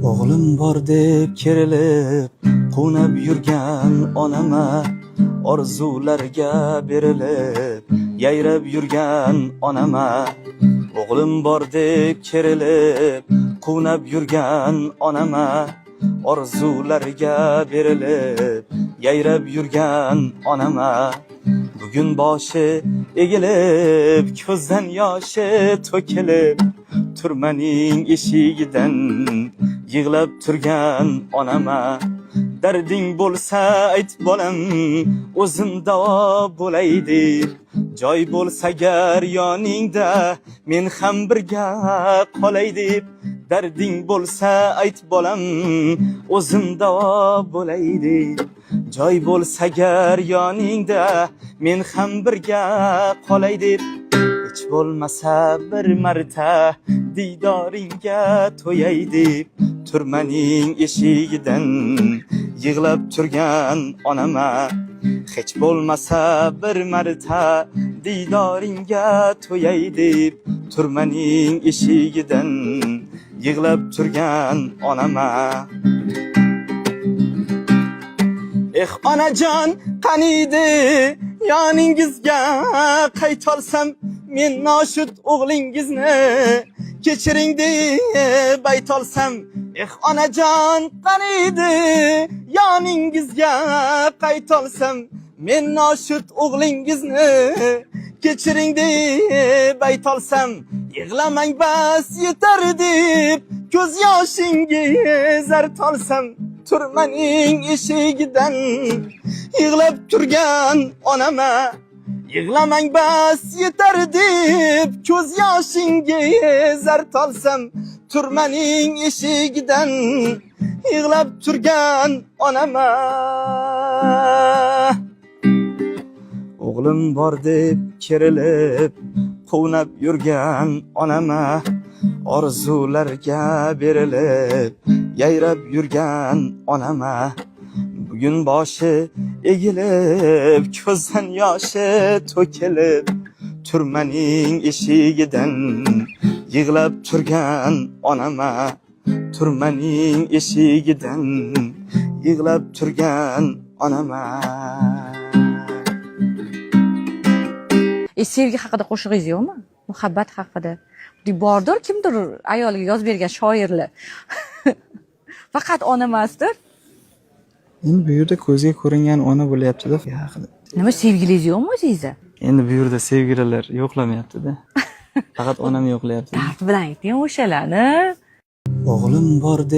O'g'lim bor deb kerilib, qunab yurgan onama, orzularga berilib, yayrab yurgan onama. O'g'lim bor deb kerilib, qunab yurgan onama, orzularga berilib, yayrab yurgan onama. Bugun boshi egilib, ko'zdan yoshi to'kilib, turmaning eshigidan yig'lab turgan onama. Darding bo'lsa ayt bolam, o'zim davo bo'lay deb, joy bo'lsa agar yoningda men ham birga qolay deb. Darding bo'lsa ayt bolam, o'zim davo bo'lay deb, joy bo'lsa agar yoningda men ham birga qolay deb. Hech bo'lmasa bir marta diydoringga to'yay deb, turmaning eshigidan yig'lab turgan onama. Hech bo'lmasa bir marta diydoringga to'yay deb, turmaning eshigidan yig'lab turgan onama. Onajon qaniydi yoningizga qaytolsam, men noshud o'g'lingizni kechiring deb aytolsam. Onajon qaniydi yoningizga qaytolsam, men noshud o'g'lingizni kechiring deb aytolsam. Yig'lamang bas yetar deb ko'z yoshingiz artolsam, turmaning eshigidan yig'lab turgan onama. Yig'lamang bas yetar deb ko'z yoshingiz artolsam, turmaning eshigidan yig'lab turgan onama. O'g'lim bor deb kerilib, quvnab yurgan onama, orzularga berilib, yayrab yurgan onama. Bugun boshi egilib, ko'zdan yoshi to'kilib, turmaning eshigidan yig'lab turgan onama. Turmaning eshigidan yig'lab turgan onama. Sevgi haqida qo'shig'ingiz yo'qmi? Muhabbat haqida. Bordir, kimdir ayoliga yozib bergan shoirlar. Faqat ona emasdir. Endi bu yerda ko'zga ko'ringan ona bo'lyapti-da haqida. Nima, sevgilingiz yo'qmi o'zingizda? Endi bu yerda sevgililar yo'qlamayapti-da. Faqat onam yo'qlayapti. Dard bilan ayting o'shalarni. O'g'lim bor